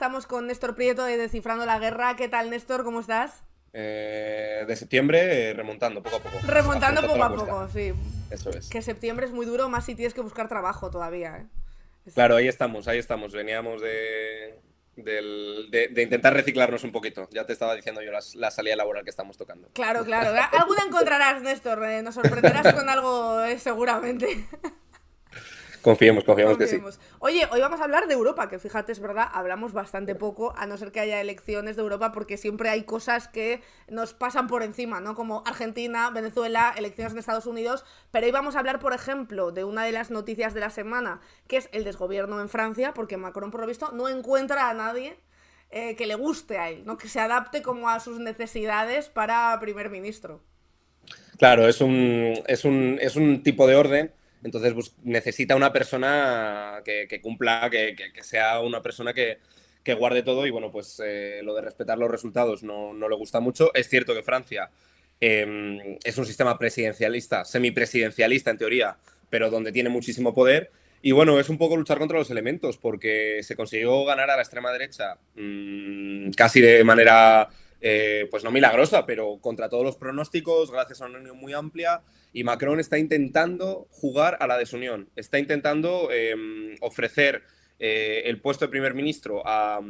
estamos con Néstor Prieto de Descifrando la Guerra. ¿Qué tal, Néstor? ¿Cómo estás? De septiembre, remontando poco a poco, Remontando afrontando poco la a cuesta. poco, sí. Eso es. Que septiembre es muy duro, más si tienes que buscar trabajo todavía, ¿eh? Es- Claro, ahí estamos, ahí estamos. Veníamos de intentar reciclarnos un poquito. Ya te estaba diciendo yo la salida laboral que estamos tocando. Claro, claro. Alguna encontrarás, Néstor. Nos sorprenderás con algo, seguramente. Confiemos que sí. Confiemos. Oye, hoy vamos a hablar de Europa, que fíjate, es verdad, hablamos bastante poco, a no ser que haya elecciones de Europa, porque siempre hay cosas que nos pasan por encima, ¿no? Como Argentina, Venezuela, elecciones en Estados Unidos. Pero hoy vamos a hablar, por ejemplo, de una de las noticias de la semana, que es el desgobierno en Francia, porque Macron, por lo visto, no encuentra a nadie que le guste a él, ¿no? Que se adapte como a sus necesidades para primer ministro. Claro, es un tipo de orden, entonces necesita una persona que cumpla, que sea una persona que guarde todo y bueno, pues lo de respetar los resultados no le gusta mucho. Es cierto que Francia es un sistema presidencialista, semipresidencialista en teoría, pero donde tiene muchísimo poder. Y bueno, es un poco luchar contra los elementos, porque se consiguió ganar a la extrema derecha casi de manera pues no milagrosa, pero contra todos los pronósticos, gracias a una unión muy amplia. Y Macron está intentando jugar a la desunión, está intentando ofrecer el puesto de primer ministro a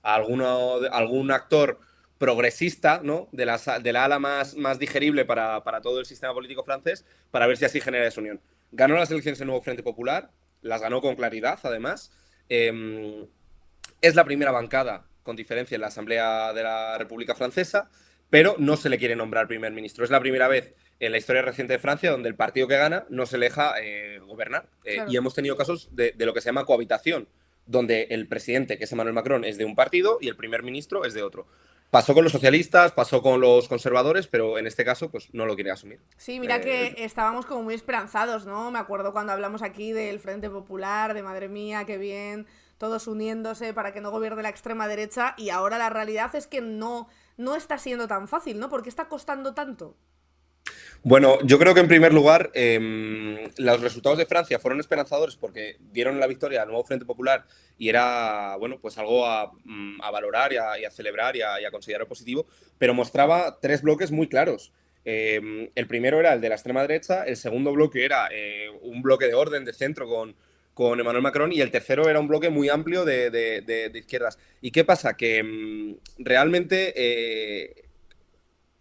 algún actor progresista, ¿no? De la ala más digerible para todo el sistema político francés, para ver si así genera desunión. Ganó las elecciones el nuevo Frente Popular, las ganó con claridad, además. Es la primera bancada, con diferencia, en la Asamblea de la República Francesa, pero no se le quiere nombrar primer ministro. Es la primera vez en la historia reciente de Francia donde el partido que gana no se le deja gobernar. Y Claro. hemos tenido casos de lo que se llama cohabitación, donde el presidente, que es Emmanuel Macron, es de un partido y el primer ministro es de otro. Pasó con los socialistas, pasó con los conservadores, pero en este caso pues no lo quiere asumir. Sí, mira Eh, que estábamos como muy esperanzados, ¿no? Me acuerdo cuando hablamos aquí del Frente Popular, de madre mía, qué bien, todos uniéndose para que no gobierne la extrema derecha, y ahora la realidad es que no está siendo tan fácil, ¿no? ¿Por qué está costando tanto? Bueno, yo creo que en primer lugar los resultados de Francia fueron esperanzadores porque dieron la victoria al nuevo Frente Popular y era, bueno, pues algo a valorar y a celebrar y a considerar positivo, pero mostraba tres bloques muy claros. El primero era el de la extrema derecha, el segundo bloque era un bloque de orden, de centro con Emmanuel Macron y el tercero era un bloque muy amplio de izquierdas. ¿Y qué pasa? Que realmente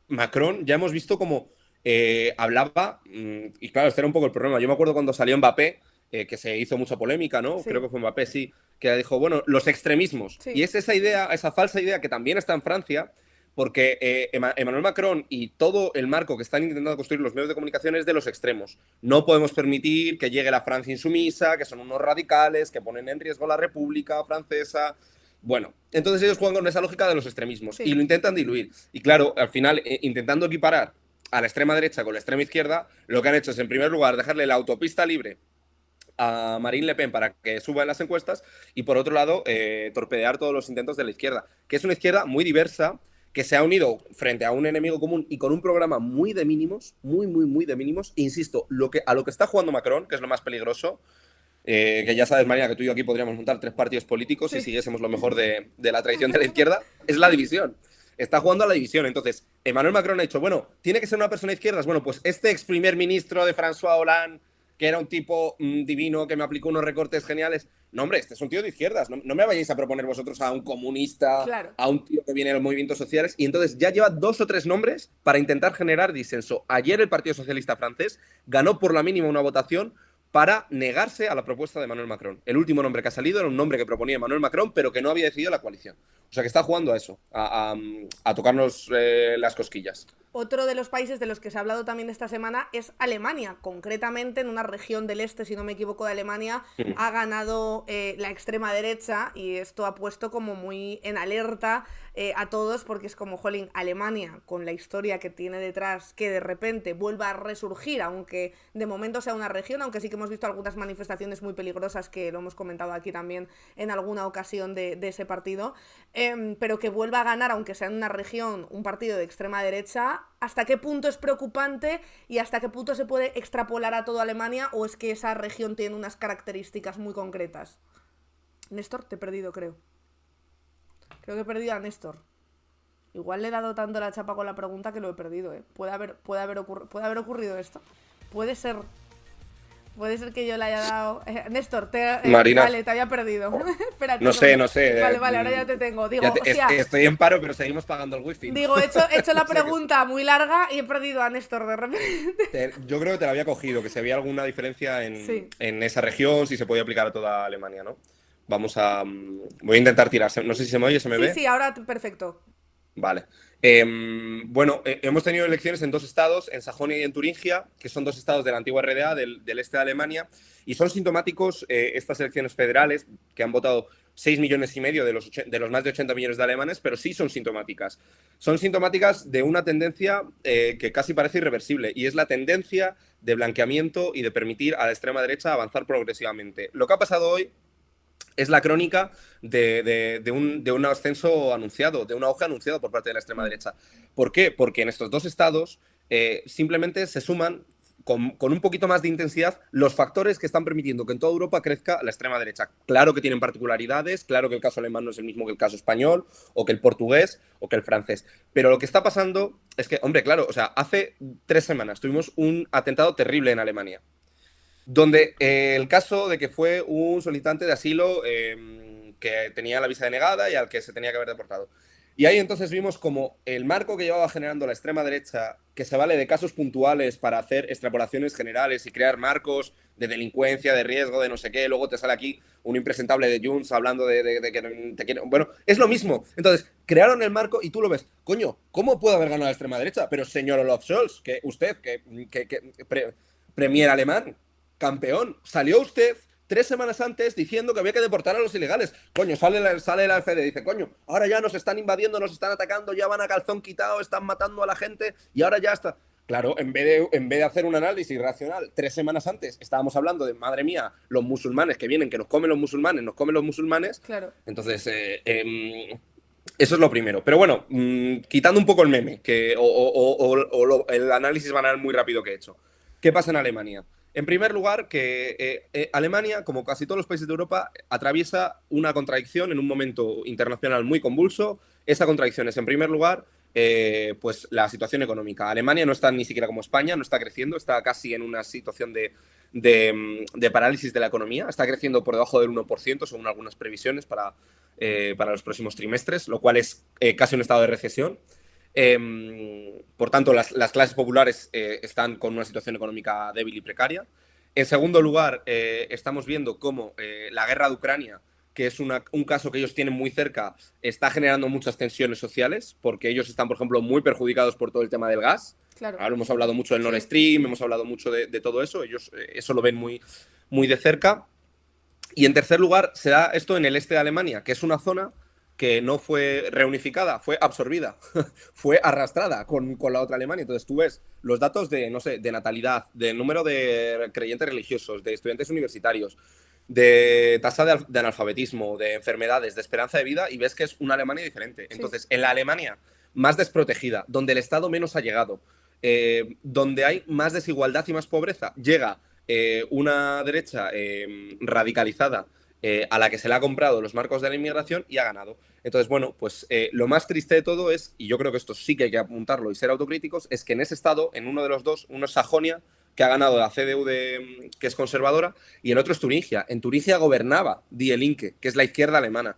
Macron ya hemos visto como hablaba, y claro, este era un poco el problema. Yo me acuerdo cuando salió Mbappé, que se hizo mucha polémica, ¿no? Creo Sí, que fue Mbappé, sí, que dijo, bueno, los extremismos. Y sí. es esa idea, esa falsa idea que también está en Francia, porque Emmanuel Macron y todo el marco que están intentando construir los medios de comunicación es de los extremos. No podemos permitir que llegue la Francia insumisa, que son unos radicales, que ponen en riesgo la República Francesa. Bueno, entonces ellos juegan con esa lógica de los extremismos y Sí. lo intentan diluir. Y claro, al final, intentando equiparar a la extrema derecha con la extrema izquierda, lo que han hecho es, en primer lugar, dejarle la autopista libre a Marine Le Pen para que suba en las encuestas y, por otro lado, torpedear todos los intentos de la izquierda, que es una izquierda muy diversa, que se ha unido frente a un enemigo común y con un programa muy de mínimos, muy de mínimos. Insisto, a lo que está jugando Macron, que es lo más peligroso, que ya sabes, María, que tú y yo aquí podríamos montar tres partidos políticos si Sí. siguiésemos lo mejor de la tradición de la izquierda, es la división. Está jugando a la división. Entonces, Emmanuel Macron ha dicho, bueno, tiene que ser una persona de izquierdas. Bueno, pues este ex primer ministro de François Hollande, que era un tipo divino, que me aplicó unos recortes geniales. No, hombre, este es un tío de izquierdas. No me vayáis a proponer vosotros a un comunista, Claro. a un tío que viene de los movimientos sociales. Y entonces ya lleva dos o tres nombres para intentar generar disenso. Ayer el Partido Socialista francés ganó por la mínima una votación para negarse a la propuesta de Emmanuel Macron. El último nombre que ha salido era un nombre que proponía Emmanuel Macron, pero que no había decidido la coalición. O sea que está jugando a eso, a tocarnos las cosquillas. Otro de los países de los que se ha hablado también esta semana es Alemania. Concretamente, en una región del este, si no me equivoco, de Alemania, ha ganado la extrema derecha, y esto ha puesto como muy en alerta a todos, porque es como, jolín, Alemania, con la historia que tiene detrás, que de repente vuelva a resurgir, aunque de momento sea una región, aunque sí que hemos visto algunas manifestaciones muy peligrosas, que lo hemos comentado aquí también en alguna ocasión de ese partido, pero que vuelva a ganar, aunque sea en una región, un partido de extrema derecha. ¿Hasta qué punto es preocupante y hasta qué punto se puede extrapolar a toda Alemania, o es que esa región tiene unas características muy concretas? Néstor, te he perdido, creo. Creo que he perdido a Néstor. Igual le he dado tanto la chapa con la pregunta que lo he perdido, ¿eh? ¿Puede haber ocurrido esto? Puede ser. Puede ser que yo le haya dado... Néstor, Marina. vale, te había perdido. Espérate. No sé, no sé. Vale, ahora ya te tengo. Digo, hostia, estoy en paro, pero seguimos pagando el wifi. Digo, he hecho la pregunta muy larga y he perdido a Néstor de repente. Yo creo que te la había cogido, que si había alguna diferencia Sí. en esa región, si se podía aplicar a toda Alemania, ¿no? Voy a intentar tirar. No sé si se me oye, ¿se me ve? Sí, ahora perfecto. Vale. Bueno, hemos tenido elecciones en 2 estados, en Sajonia y en Turingia, que son 2 estados de la antigua RDA, del este de Alemania, y son sintomáticos estas elecciones federales, que han votado 6,5 millones de los más de 80 millones de alemanes, pero sí son sintomáticas. Son sintomáticas de una tendencia que casi parece irreversible, y es la tendencia de blanqueamiento y de permitir a la extrema derecha avanzar progresivamente. Lo que ha pasado hoy es la crónica de un ascenso anunciado, de un auge anunciado por parte de la extrema derecha. ¿Por qué? Porque en estos 2 estados simplemente se suman con un poquito más de intensidad los factores que están permitiendo que en toda Europa crezca la extrema derecha. Claro que tienen particularidades, claro que el caso alemán no es el mismo que el caso español, o que el portugués, o que el francés. Pero lo que está pasando es que, hombre, claro, o sea, hace 3 semanas tuvimos un atentado terrible en Alemania, donde el caso de que fue un solicitante de asilo que tenía la visa denegada y al que se tenía que haber deportado. Y ahí entonces vimos como el marco que llevaba generando la extrema derecha, que se vale de casos puntuales para hacer extrapolaciones generales y crear marcos de delincuencia, de riesgo, de no sé qué, luego te sale aquí un impresentable de Junts hablando de que te quiere... Bueno, es lo mismo. Entonces, crearon el marco y tú lo ves. Coño, ¿cómo puede haber ganado la extrema derecha? Pero señor Olaf Scholz, que usted, premier alemán, campeón, salió usted 3 semanas antes diciendo que había que deportar a los ilegales. Coño, sale la AfD y dice, coño, ahora ya nos están invadiendo, nos están atacando, ya van a calzón quitado, están matando a la gente y ahora ya está. Claro, en vez de hacer un análisis racional, 3 semanas antes estábamos hablando de, madre mía, los musulmanes que vienen, que nos comen los musulmanes. Claro. Entonces, eso es lo primero. Pero bueno, quitando un poco el meme, el análisis banal muy rápido que he hecho. ¿Qué pasa en Alemania? En primer lugar, que Alemania, como casi todos los países de Europa, atraviesa una contradicción en un momento internacional muy convulso. Esa contradicción es, en primer lugar, pues la situación económica. Alemania no está ni siquiera como España, no está creciendo, está casi en una situación de parálisis de la economía. Está creciendo por debajo del 1%, según algunas previsiones para los próximos trimestres, lo cual es casi un estado de recesión. Por tanto, las clases populares están con una situación económica débil y precaria. En segundo lugar, estamos viendo cómo la guerra de Ucrania, que es un caso que ellos tienen muy cerca, está generando muchas tensiones sociales, porque ellos están, por ejemplo, muy perjudicados por todo el tema del gas. Claro. Ahora hemos hablado mucho del Nord Stream, hemos hablado mucho de todo eso, ellos eso lo ven muy, muy de cerca. Y en tercer lugar, se da esto en el este de Alemania, que es una zona que no fue reunificada, fue absorbida, fue arrastrada con la otra Alemania. Entonces tú ves los datos de, no sé, de natalidad, de número de creyentes religiosos, de estudiantes universitarios, de tasa de analfabetismo, de enfermedades, de esperanza de vida, y ves que es una Alemania diferente. Entonces, en la Alemania más desprotegida, donde el Estado menos ha llegado, donde hay más desigualdad y más pobreza, llega una derecha radicalizada, a la que se le ha comprado los marcos de la inmigración y ha ganado. Entonces, bueno, pues lo más triste de todo es, y yo creo que esto sí que hay que apuntarlo y ser autocríticos, es que en ese estado, en uno de los dos, uno es Sajonia, que ha ganado la CDU, que es conservadora, y el otro es Turingia. En Turingia gobernaba Die Linke, que es la izquierda alemana,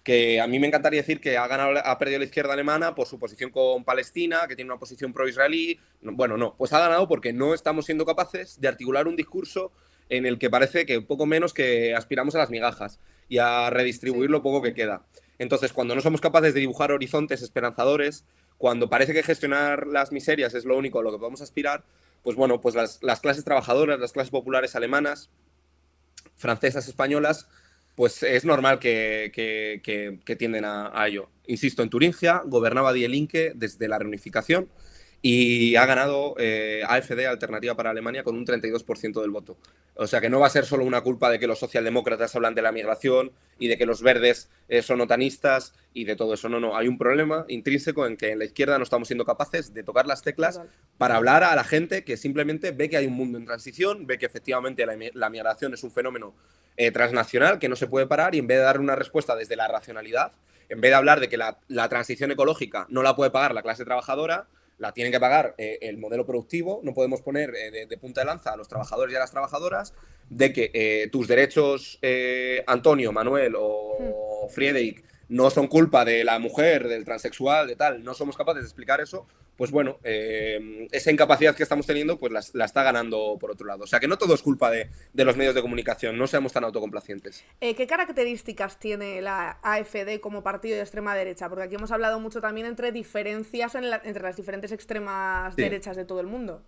que a mí me encantaría decir que ha perdido la izquierda alemana por su posición con Palestina, que tiene una posición pro-israelí. Bueno, no, pues ha ganado porque no estamos siendo capaces de articular un discurso en el que parece que poco menos que aspiramos a las migajas y a redistribuir lo poco que queda. Entonces, cuando no somos capaces de dibujar horizontes esperanzadores, cuando parece que gestionar las miserias es lo único a lo que podemos aspirar, pues bueno, pues las clases trabajadoras, las clases populares alemanas, francesas, españolas, pues es normal que tienden a ello. Insisto, en Turingia gobernaba Die Linke desde la reunificación y ha ganado AfD, Alternativa para Alemania, con un 32% del voto. O sea que no va a ser solo una culpa de que los socialdemócratas hablan de la migración y de que los verdes son otanistas y de todo eso. No, no. Hay un problema intrínseco en que en la izquierda no estamos siendo capaces de tocar las teclas para hablar a la gente que simplemente ve que hay un mundo en transición, ve que efectivamente la migración es un fenómeno transnacional que no se puede parar, y en vez de dar una respuesta desde la racionalidad, en vez de hablar de que la transición ecológica no la puede pagar la clase trabajadora, la tienen que pagar el modelo productivo. No podemos poner de punta de lanza a los trabajadores y a las trabajadoras de que tus derechos, Antonio, Manuel o Friedrich, no son culpa de la mujer, del transexual, de tal. No somos capaces de explicar eso. Pues bueno, esa incapacidad que estamos teniendo pues la está ganando por otro lado. O sea que no todo es culpa de los medios de comunicación, no seamos tan autocomplacientes. ¿Qué características tiene la AfD como partido de extrema derecha? Porque aquí hemos hablado mucho también entre diferencias entre las diferentes extremas derechas de todo el mundo.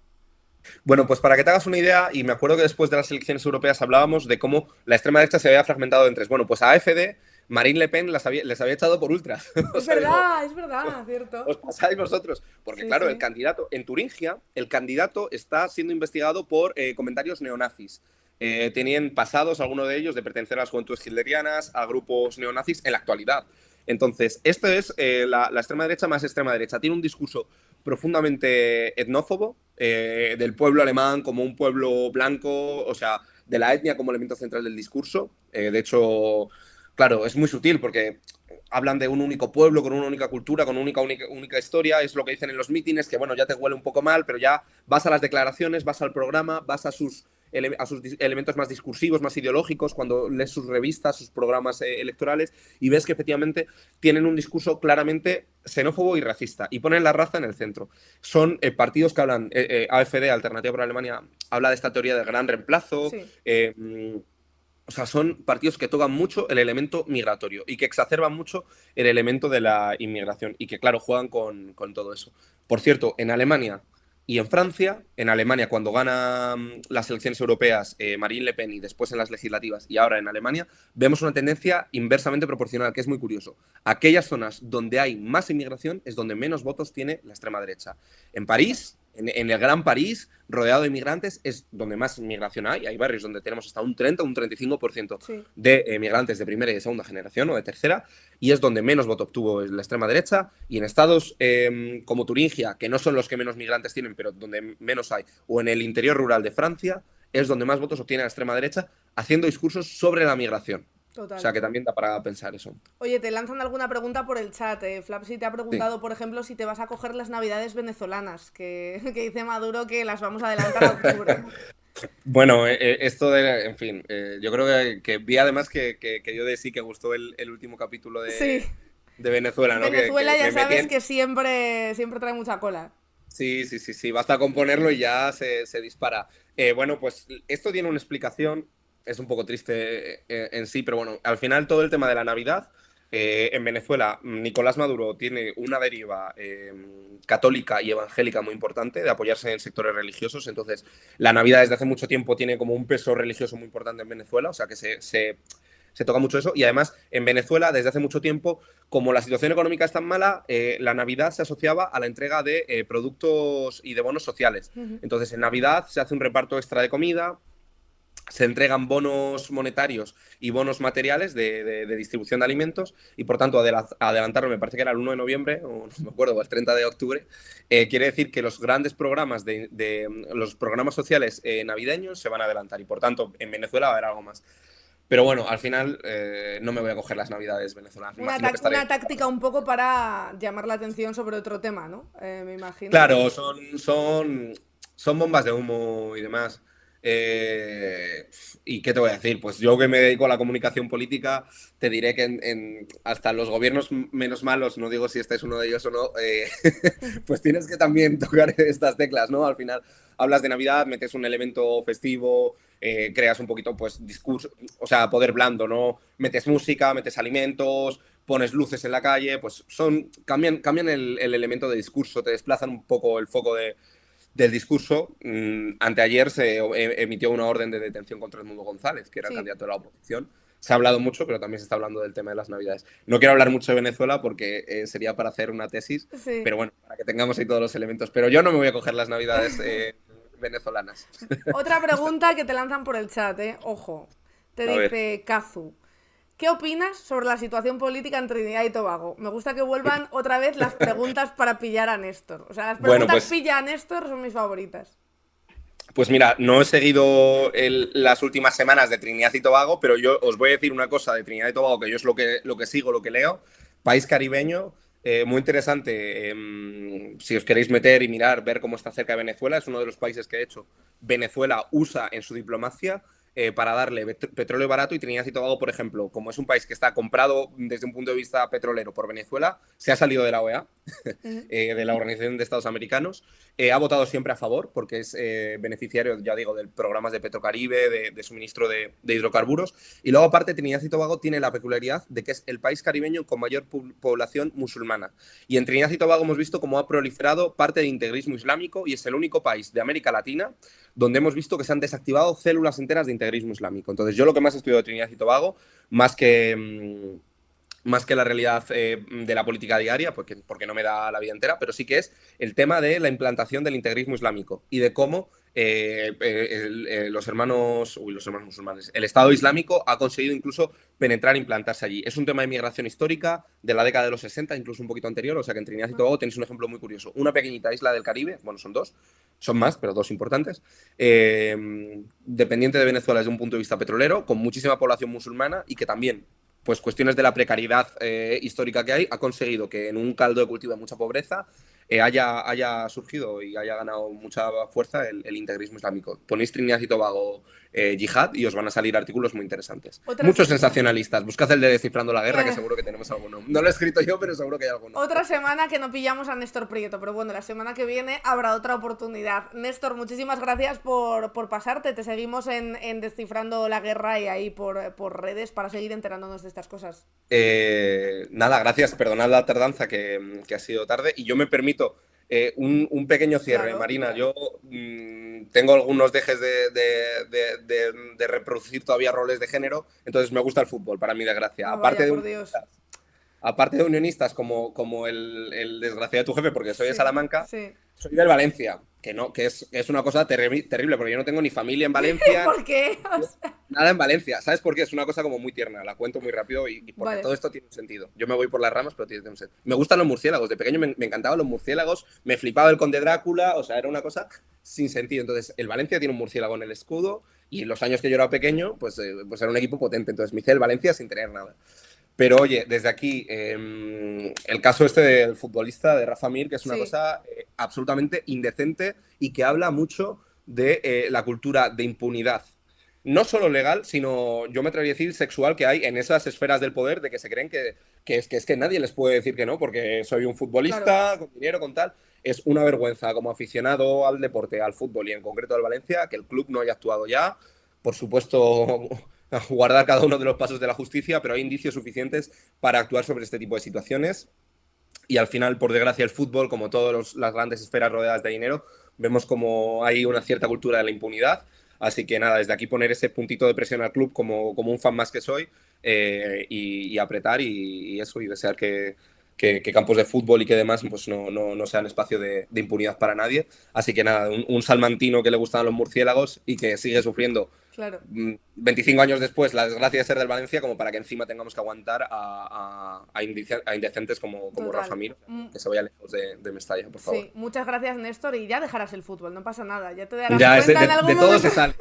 Bueno, pues para que te hagas una idea, y me acuerdo que después de las elecciones europeas hablábamos de cómo la extrema derecha se había fragmentado en tres. Bueno, pues a AfD, Marine Le Pen les había echado por ultras. Es verdad, cierto. Os pasáis vosotros. Porque Sí, claro, sí. el candidato, en Turingia, el candidato está siendo investigado por comentarios neonazis. Tenían pasados, algunos de ellos, de pertenecer a las juventudes hitlerianas, a grupos neonazis en la actualidad. Entonces, esto es la extrema derecha más extrema derecha. Tiene un discurso profundamente etnófobo, del pueblo alemán como un pueblo blanco, o sea, de la etnia como elemento central del discurso. De hecho, claro, es muy sutil porque hablan de un único pueblo, con una única cultura, con una única historia. Es lo que dicen en los mítines, que bueno, ya te huele un poco mal, pero ya vas a las declaraciones, vas al programa, vas a sus elementos más discursivos, más ideológicos, cuando lees sus revistas, sus programas electorales, y ves que efectivamente tienen un discurso claramente xenófobo y racista, y ponen la raza en el centro. Son partidos que hablan, AfD, Alternativa por Alemania, habla de esta teoría del gran reemplazo. Sí. O sea, son partidos que tocan mucho el elemento migratorio y que exacerban mucho el elemento de la inmigración y que, claro, juegan con todo eso. Por cierto, en Alemania y en Francia, en Alemania cuando gana las elecciones europeas Marine Le Pen y después en las legislativas y ahora en Alemania, vemos una tendencia inversamente proporcional, que es muy curioso. Aquellas zonas donde hay más inmigración es donde menos votos tiene la extrema derecha. En París, en el Gran París, rodeado de inmigrantes, es donde más inmigración hay. Hay barrios donde tenemos hasta un 30 o un 35% Sí. de migrantes de primera y de segunda generación o de tercera, y es donde menos voto obtuvo la extrema derecha. Y en estados como Turingia, que no son los que menos migrantes tienen, pero donde menos hay, o en el interior rural de Francia, es donde más votos obtiene la extrema derecha, haciendo discursos sobre la migración. Total. O sea que también da para pensar eso. Oye, te lanzan alguna pregunta por el chat. Flapsy te ha preguntado, Sí. por ejemplo, si te vas a coger las navidades venezolanas, que dice Maduro que las vamos a adelantar a octubre. Bueno, esto de, en fin, yo creo que vi además que yo de sí que gustó el último capítulo Sí. de Venezuela, ¿no? Venezuela ya me sabes metí que siempre trae mucha cola. Sí, basta con ponerlo y ya se dispara. Bueno, pues esto tiene una explicación, es un poco triste en sí, pero bueno, al final todo el tema de la Navidad, en Venezuela, Nicolás Maduro tiene una deriva católica y evangélica muy importante de apoyarse en sectores religiosos, entonces la Navidad desde hace mucho tiempo tiene como un peso religioso muy importante en Venezuela, o sea que se toca mucho eso. Y además, en Venezuela, desde hace mucho tiempo, como la situación económica es tan mala, la Navidad se asociaba a la entrega de productos y de bonos sociales. Entonces, en Navidad se hace un reparto extra de comida, se entregan bonos monetarios y bonos materiales de distribución de alimentos y, por tanto, adelantarlo, me parece que era el 1 de noviembre, o no me acuerdo, o el 30 de octubre, quiere decir que los grandes programas los programas sociales navideños se van a adelantar y, por tanto, en Venezuela va a haber algo más. Pero bueno, al final no me voy a coger las navidades venezolanas. Una táctica un poco para llamar la atención sobre otro tema, ¿no? Me imagino. Claro, son bombas de humo y demás. ¿Y qué te voy a decir? Pues yo que me dedico a la comunicación política, te diré que hasta los gobiernos menos malos, no digo si este es uno de ellos o no, pues tienes que también tocar estas teclas, ¿no? Al final hablas de Navidad, metes un elemento festivo, creas un poquito, pues, discurso, o sea, poder blando, ¿no? Metes música, metes alimentos, pones luces en la calle, pues cambian el elemento de discurso, te desplazan un poco el foco del discurso. Anteayer se emitió una orden de detención contra Edmundo González, que era el candidato de la oposición. Se ha hablado mucho, pero también se está hablando del tema de las Navidades. No quiero hablar mucho de Venezuela porque sería para hacer una tesis, pero bueno, para que tengamos ahí todos los elementos. Pero yo no me voy a coger las Navidades venezolanas. Otra pregunta que te lanzan por el chat, Ojo. Te dice Kazu. ¿Qué opinas sobre la situación política en Trinidad y Tobago? Me gusta que vuelvan otra vez las preguntas para pillar a Néstor. O sea, las preguntas pilla a Néstor son mis favoritas. Pues mira, no he seguido las últimas semanas de Trinidad y Tobago, pero yo os voy a decir una cosa de Trinidad y Tobago, que yo es lo que sigo, lo que leo. país caribeño, muy interesante. Si os queréis meter y mirar, ver cómo está cerca de Venezuela, es uno de los países que, de hecho, Venezuela usa en su diplomacia para darle petróleo barato, y Trinidad y Tobago, por ejemplo, como es un país que está comprado desde un punto de vista petrolero por Venezuela, se ha salido de la OEA, de la Organización de Estados Americanos, ha votado siempre a favor porque es beneficiario, ya digo, de programas de Petrocaribe, de suministro de hidrocarburos, y luego aparte Trinidad y Tobago tiene la peculiaridad de que es el país caribeño con mayor población musulmana, y en Trinidad y Tobago hemos visto cómo ha proliferado parte del integrismo islámico, y es el único país de América Latina donde hemos visto que se han desactivado células enteras de integrismo islámico. Entonces, yo lo que más he estudiado de Trinidad y Tobago, más que la realidad de la política diaria, porque no me da la vida entera, pero sí que es el tema de la implantación del integrismo islámico y de cómo los hermanos musulmanes, el Estado Islámico ha conseguido incluso penetrar e implantarse allí. Es un tema de migración histórica de la década de los 60, incluso un poquito anterior, o sea que en Trinidad y Tobago tenéis un ejemplo muy curioso. Una pequeñita isla del Caribe, bueno, son dos, son más, pero dos importantes, dependiente de Venezuela desde un punto de vista petrolero, con muchísima población musulmana, y que también, pues cuestiones de la precariedad histórica que hay, ha conseguido que en un caldo de cultivo de mucha pobreza haya surgido y haya ganado mucha fuerza el integrismo islámico. Ponéis Trinidad y Tobago yihad y os van a salir artículos muy interesantes. Muchos sensacionalistas. Buscad el de Descifrando la Guerra, que seguro que tenemos alguno. No lo he escrito yo, pero seguro que hay alguno. Otra semana que no pillamos a Néstor Prieto, pero bueno, la semana que viene habrá otra oportunidad. Néstor, muchísimas gracias por pasarte. Te seguimos en Descifrando la Guerra y ahí por redes para seguir enterándonos de estas cosas. Nada, gracias. Perdonad la tardanza, que ha sido tarde, y yo me permito un pequeño cierre, claro. Marina. Yo tengo algunos dejes de reproducir todavía roles de género, entonces me gusta el fútbol, para mi desgracia. Aparte de unionistas como el desgraciado de tu jefe, porque soy de Salamanca, soy del Valencia, que es una cosa terrible, porque yo no tengo ni familia en Valencia. ¿Por qué? Nada en Valencia. ¿Sabes por qué? Es una cosa como muy tierna, la cuento muy rápido y porque todo esto tiene un sentido. Yo me voy por las ramas, pero tiene un sentido. Me gustan los murciélagos, de pequeño me encantaban los murciélagos, me flipaba el Conde Drácula, o sea, era una cosa sin sentido. Entonces, el Valencia tiene un murciélago en el escudo, y en los años que yo era pequeño, pues era un equipo potente. Entonces me hice el Valencia sin tener nada. Pero oye, desde aquí, el caso este del futbolista, de Rafa Mir, que es una cosa absolutamente indecente y que habla mucho de la cultura de impunidad, no solo legal, sino, yo me atrevería a decir, sexual, que hay en esas esferas del poder, de que se creen que es que nadie les puede decir que no, porque soy un futbolista, con dinero, con tal. Es una vergüenza como aficionado al deporte, al fútbol y en concreto al Valencia, que el club no haya actuado ya. Por supuesto, guardar cada uno de los pasos de la justicia, pero hay indicios suficientes para actuar sobre este tipo de situaciones. Y al final, por desgracia, el fútbol, como todas las grandes esferas rodeadas de dinero, vemos como hay una cierta cultura de la impunidad. Así que nada, desde aquí poner ese puntito de presión al club como un fan más que soy, y apretar y eso, y desear que campos de fútbol y que demás pues no sean espacio de impunidad para nadie. Así que nada, un salmantino que le gustan los murciélagos y que sigue sufriendo 25 años después la desgracia de ser del Valencia, como para que encima tengamos que aguantar a indecentes como Rafa Mir, que se vaya lejos de Mestalla, por favor. Sí, muchas gracias, Néstor, y ya dejarás el fútbol, no pasa nada, ya te darás cuenta en algún momento. Todo se sale.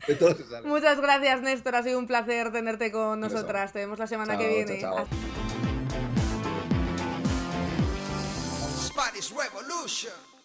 De todo se sale. Muchas gracias, Néstor, ha sido un placer tenerte con nosotras. Te vemos la semana que viene. Chao. Spanish Revolution.